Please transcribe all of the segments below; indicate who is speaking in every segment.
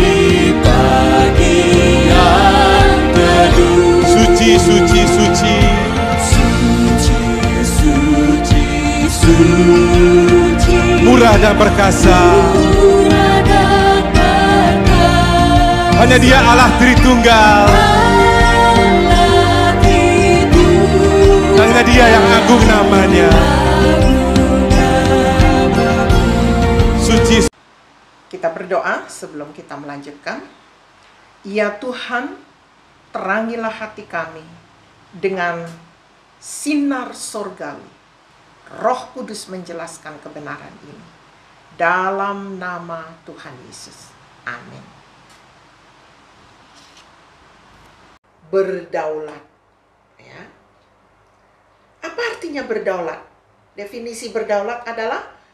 Speaker 1: di pagi yang teduh. Suci, suci, suci. Suci, suci, suci. Murah dan perkasa. Murah dan perkasa. Hanya Dia Allah Tritunggal. Allah Tritunggal. Hanya Dia yang agung namanya. Suci.
Speaker 2: Kita berdoa sebelum kita melanjutkan. Ya Tuhan, terangilah hati kami dengan sinar sorgawi. Roh Kudus menjelaskan kebenaran ini. Dalam nama Tuhan Yesus. Amin. Berdaulat. Ya. Apa artinya berdaulat? Definisi berdaulat adalah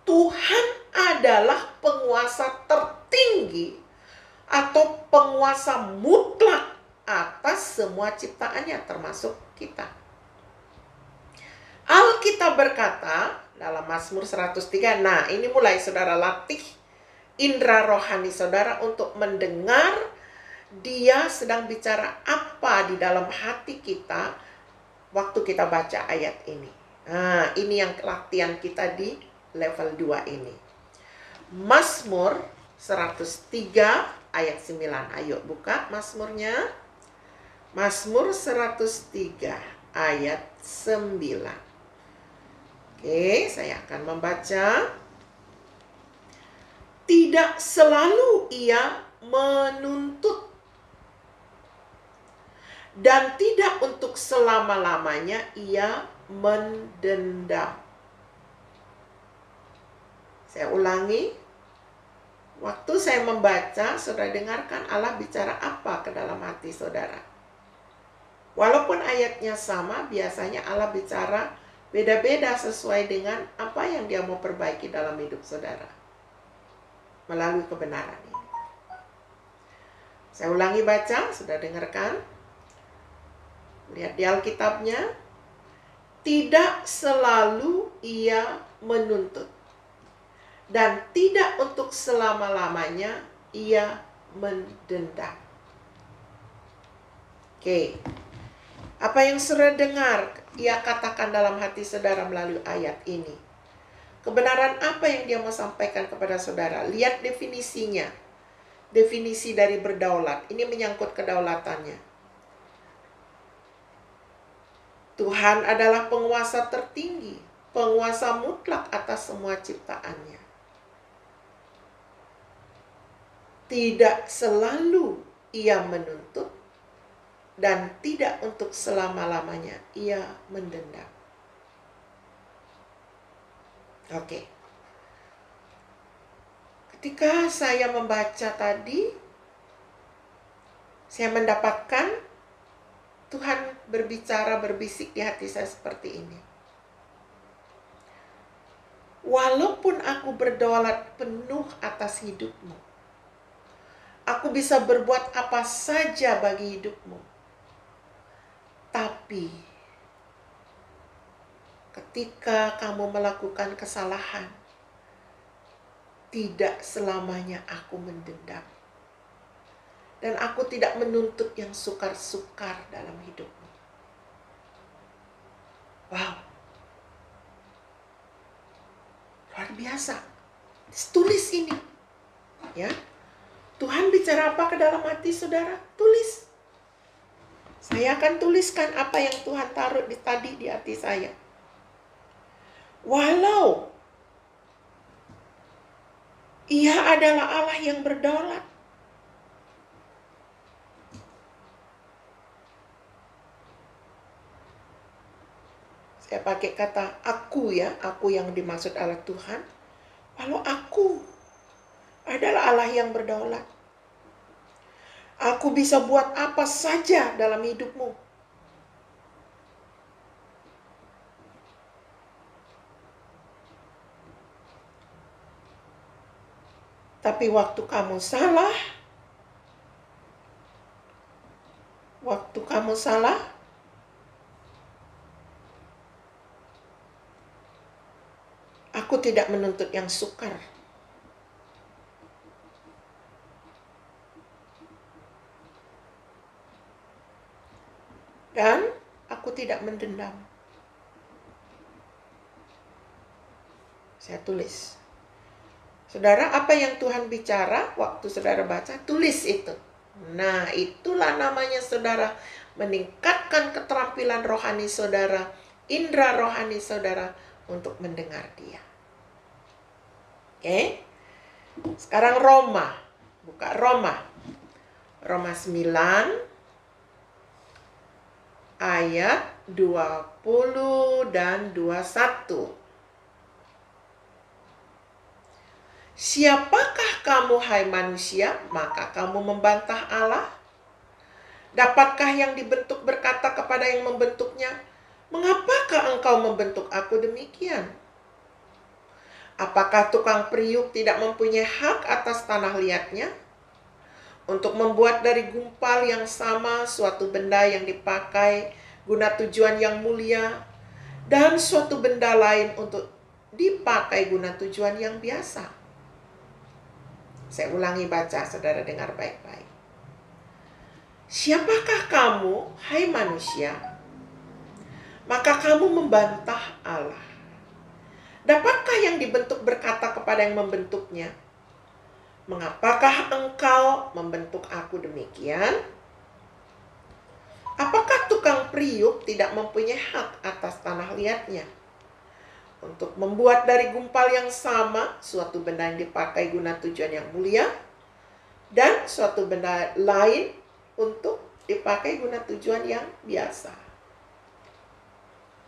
Speaker 2: Tuhan adalah penguasa tertinggi atau penguasa mutlak atas semua ciptaannya, termasuk kita. Alkitab berkata dalam Mazmur 103, nah ini mulai saudara latih indera rohani saudara untuk mendengar Dia sedang bicara apa di dalam hati kita waktu kita baca ayat ini. Nah, ini yang latihan kita di level 2 ini. Mazmur 103 ayat 9. Ayo buka Mazmurnya. Mazmur 103 ayat 9. Oke, saya akan membaca. Tidak selalu Ia menuntut, dan tidak untuk selama-lamanya Ia mendendam. Saya ulangi. Waktu saya membaca, saudara dengarkan Allah bicara apa ke dalam hati saudara. Walaupun ayatnya sama, biasanya Allah bicara beda-beda sesuai dengan apa yang Dia mau perbaiki dalam hidup saudara. Melalui kebenaran ini. Saya ulangi baca, saudara dengarkan. Lihat di Alkitabnya. Tidak selalu Ia menuntut, dan tidak untuk selama-lamanya Ia mendendam. Oke. Apa yang saudara dengar Ia katakan dalam hati saudara melalui ayat ini? Kebenaran apa yang Dia mau sampaikan kepada saudara? Lihat definisinya. Definisi dari berdaulat. Ini menyangkut kedaulatannya. Tuhan adalah penguasa tertinggi, penguasa mutlak atas semua ciptaannya. Tidak selalu Ia menuntut, dan tidak untuk selama-lamanya Ia mendendam. Oke. Ketika saya membaca tadi, saya mendapatkan Tuhan berbicara, berbisik di hati saya seperti ini. Walaupun aku berdaulat penuh atas hidupmu, aku bisa berbuat apa saja bagi hidupmu. Tapi ketika kamu melakukan kesalahan, tidak selamanya aku mendendam. Dan aku tidak menuntut yang sukar-sukar dalam hidupmu. Wow. Luar biasa. Tulis ini. Ya. Tuhan bicara apa ke dalam hati saudara? Tulis. Saya akan tuliskan apa yang Tuhan taruh tadi di hati saya. Walau Ia adalah Allah yang berdaulat, saya pakai kata aku ya, aku yang dimaksud Allah Tuhan. Kalau aku adalah Allah yang berdaulat, aku bisa buat apa saja dalam hidupmu. Tapi waktu kamu salah, aku tidak menuntut yang sukar. Dan aku tidak mendendam. Saya tulis. Saudara, apa yang Tuhan bicara waktu saudara baca, tulis itu. Nah, itulah namanya saudara meningkatkan keterampilan rohani saudara, indera rohani saudara untuk mendengar Dia. Oke? Sekarang Roma. Buka Roma. Roma 9 ayat 20 dan 21. Siapakah kamu, hai manusia, maka kamu membantah Allah? Dapatkah yang dibentuk berkata kepada yang membentuknya, mengapakah engkau membentuk aku demikian? Apakah tukang periuk tidak mempunyai hak atas tanah liatnya? Untuk membuat dari gumpal yang sama suatu benda yang dipakai guna tujuan yang mulia, dan suatu benda lain untuk dipakai guna tujuan yang biasa. Saya ulangi baca, saudara dengar baik-baik. Siapakah kamu, hai manusia? Maka kamu membantah Allah. Dapatkah yang dibentuk berkata kepada yang membentuknya, mengapakah engkau membentuk aku demikian? Apakah tukang periuk tidak mempunyai hak atas tanah liatnya? Untuk membuat dari gumpal yang sama suatu benda yang dipakai guna tujuan yang mulia, dan suatu benda lain untuk dipakai guna tujuan yang biasa.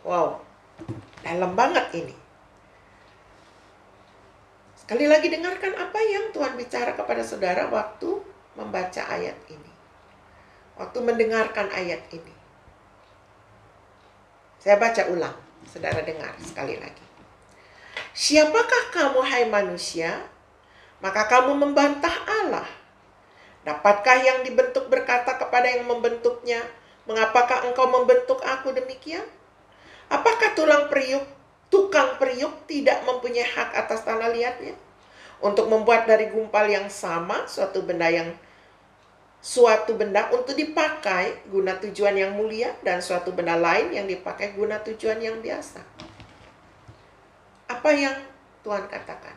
Speaker 2: Wow, dalam banget ini. Sekali lagi dengarkan apa yang Tuhan bicara kepada saudara waktu membaca ayat ini. Waktu mendengarkan ayat ini. Saya baca ulang, saudara dengar sekali lagi. Siapakah kamu, hai manusia? Maka kamu membantah Allah. Dapatkah yang dibentuk berkata kepada yang membentuknya, mengapakah engkau membentuk aku demikian? Apakah tukang periuk tidak mempunyai hak atas tanah liatnya? Untuk membuat dari gumpal yang sama suatu benda untuk dipakai guna tujuan yang mulia, dan suatu benda lain yang dipakai guna tujuan yang biasa. Apa yang Tuhan katakan?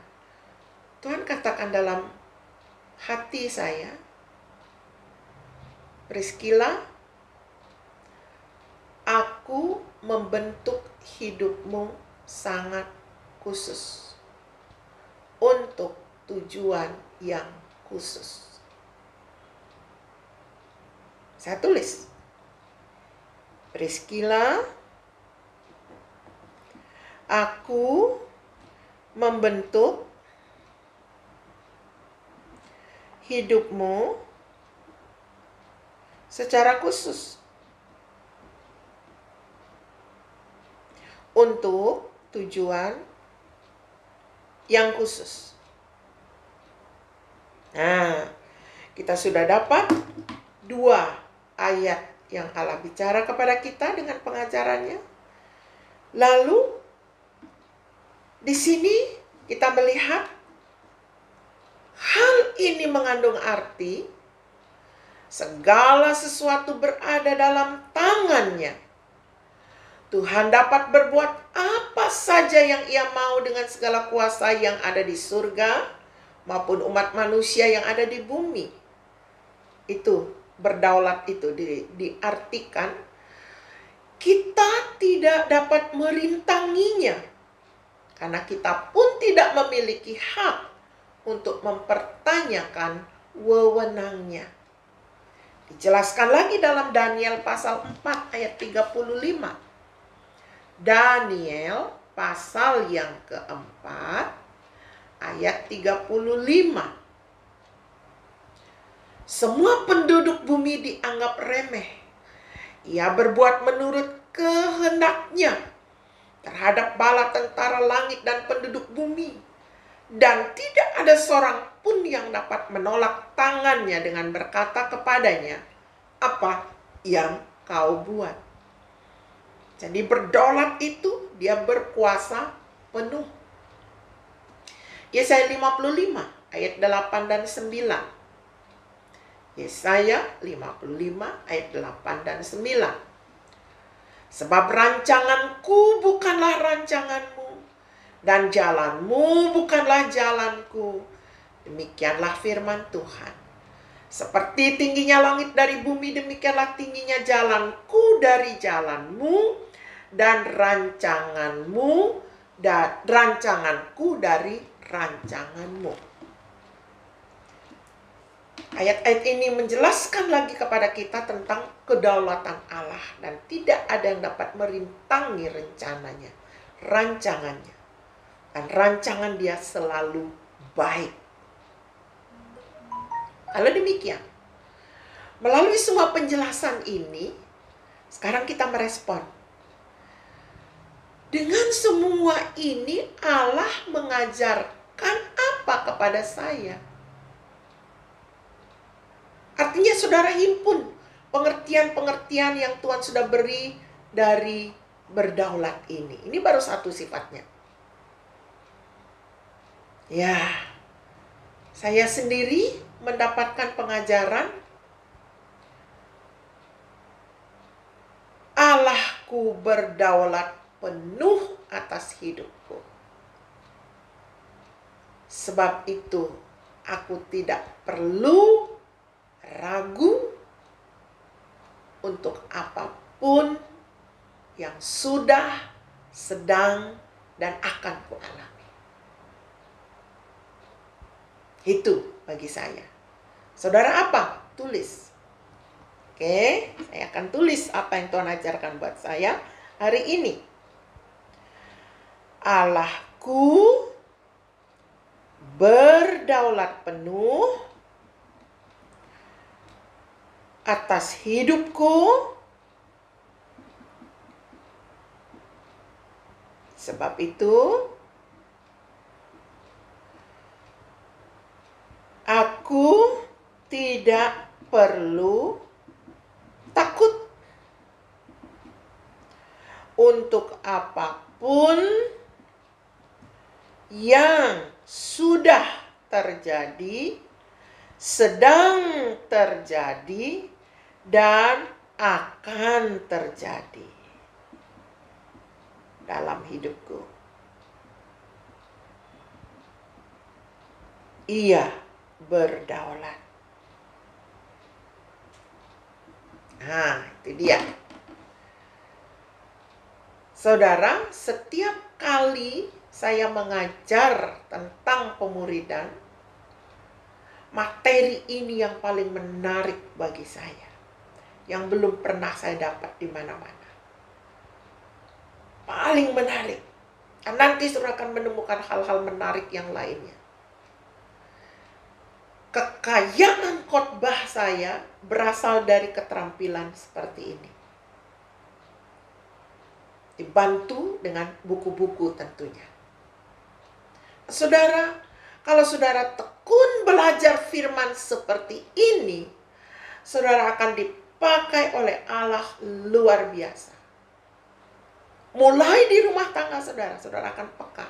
Speaker 2: Tuhan katakan dalam hati saya, Priscilla, aku membentuk hidupmu sangat khusus untuk tujuan yang khusus. Saya tulis, Priscilla, aku membentuk hidupmu secara khusus untuk tujuan yang khusus. Nah, kita sudah dapat 2 ayat yang Allah bicara kepada kita dengan pengajarannya. Lalu di sini kita melihat hal ini mengandung arti segala sesuatu berada dalam tangannya. Tuhan dapat berbuat apa saja yang Ia mau dengan segala kuasa yang ada di surga maupun umat manusia yang ada di bumi. Itu berdaulat itu diartikan kita tidak dapat merintanginya. Karena kita pun tidak memiliki hak untuk mempertanyakan wewenangnya. Dijelaskan lagi dalam Daniel pasal 4 ayat 35. Daniel pasal yang keempat ayat 35. Semua penduduk bumi dianggap remeh. Ia berbuat menurut kehendaknya terhadap bala tentara langit dan penduduk bumi. Dan tidak ada seorang pun yang dapat menolak tangannya dengan berkata kepadanya, apa yang kau buat? Jadi berdaulat itu dia berkuasa penuh. Yesaya 55 ayat 8 dan 9. Yesaya 55 ayat 8 dan 9. Sebab rancanganku bukanlah rancanganmu, dan jalanmu bukanlah jalanku. Demikianlah firman Tuhan. Seperti tingginya langit dari bumi, demikianlah tingginya jalanku dari jalanmu, dan rancanganku dari rancanganmu. Ayat-ayat ini menjelaskan lagi kepada kita tentang kedaulatan Allah, dan tidak ada yang dapat merintangi rencananya, rancangannya. Dan rancangan Dia selalu baik. Kalau demikian, melalui semua penjelasan ini, sekarang kita merespon. Dengan semua ini, Allah mengajarkan apa kepada saya? Artinya saudara himpun pengertian-pengertian yang Tuhan sudah beri dari berdaulat ini. Ini baru satu sifatnya. Ya, saya sendiri mendapatkan pengajaran Allahku berdaulat penuh atas hidupku. Sebab itu aku tidak perlu ragu untuk apapun yang sudah, sedang, dan akan kualami. Itu bagi saya. Saudara apa? Tulis. Oke, saya akan tulis apa yang Tuhan ajarkan buat saya hari ini. Allahku berdaulat penuh atas hidupku, sebab itu aku tidak perlu takut untuk apapun yang sudah terjadi, sedang terjadi, dan akan terjadi dalam hidupku. Ia berdaulat. Nah, itu dia. Saudara, setiap kali saya mengajar tentang pemuridan, materi ini yang paling menarik bagi saya, yang belum pernah saya dapat di mana-mana. Paling menarik. Dan nanti saudara akan menemukan hal-hal menarik yang lainnya. Kekayaan khotbah saya berasal dari keterampilan seperti ini. Dibantu dengan buku-buku tentunya. Saudara, kalau saudara tekun belajar firman seperti ini, saudara akan dipakai oleh Allah luar biasa. Mulai di rumah tangga saudara, saudara akan peka.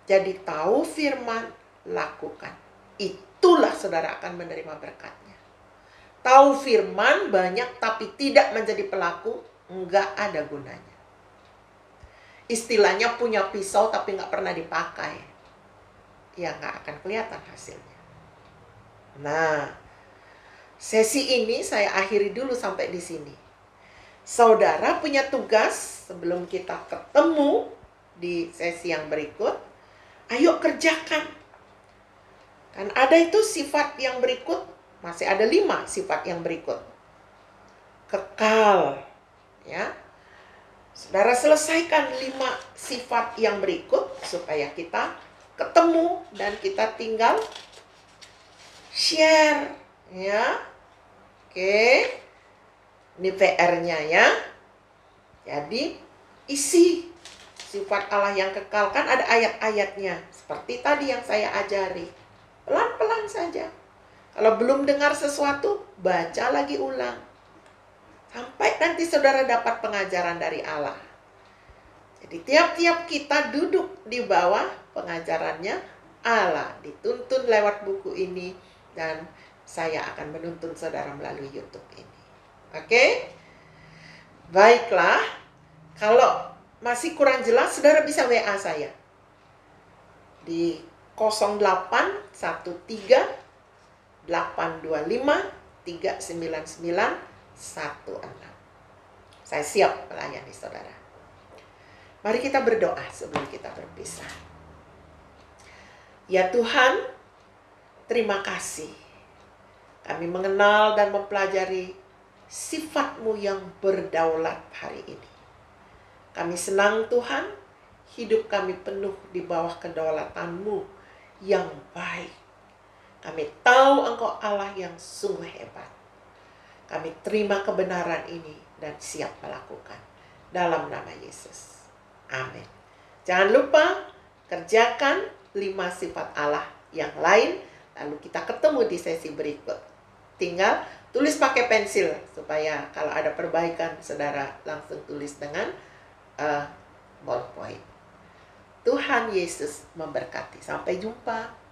Speaker 2: Jadi tahu firman, lakukan. Itulah saudara akan menerima berkatnya. Tahu firman banyak tapi tidak menjadi pelaku, enggak ada gunanya. Istilahnya punya pisau tapi enggak pernah dipakai, ya enggak akan kelihatan hasilnya. Nah, sesi ini saya akhiri dulu sampai di sini. Saudara punya tugas sebelum kita ketemu di sesi yang berikut. Ayo kerjakan. Kan ada itu sifat yang berikut, masih ada 5 sifat yang berikut. Kekal, ya. Saudara selesaikan 5 sifat yang berikut supaya kita ketemu dan kita tinggal share, ya. Oke. Ini PR-nya ya. Jadi isi sifat Allah yang kekal, kan ada ayat-ayatnya seperti tadi yang saya ajari. Pelan-pelan saja. Kalau belum dengar sesuatu, baca lagi ulang. Sampai nanti saudara dapat pengajaran dari Allah. Jadi tiap-tiap kita duduk di bawah pengajarannya Allah. Dituntun lewat buku ini. Dan saya akan menuntun saudara melalui YouTube ini. Oke? Baiklah, kalau masih kurang jelas, saudara bisa WA saya di 0813 825 39916. Saya siap melayani saudara. Mari kita berdoa sebelum kita berpisah. Ya Tuhan, terima kasih. Kami mengenal dan mempelajari sifat-Mu yang berdaulat hari ini. Kami senang Tuhan, hidup kami penuh di bawah kedaulatan-Mu yang baik. Kami tahu Engkau Allah yang sungguh hebat. Kami terima kebenaran ini dan siap melakukan. Dalam nama Yesus. Amin. Jangan lupa kerjakan 5 sifat Allah yang lain. Lalu kita ketemu di sesi berikut. Tinggal tulis pakai pensil supaya kalau ada perbaikan saudara langsung tulis dengan ballpoint. Tuhan Yesus memberkati. Sampai jumpa.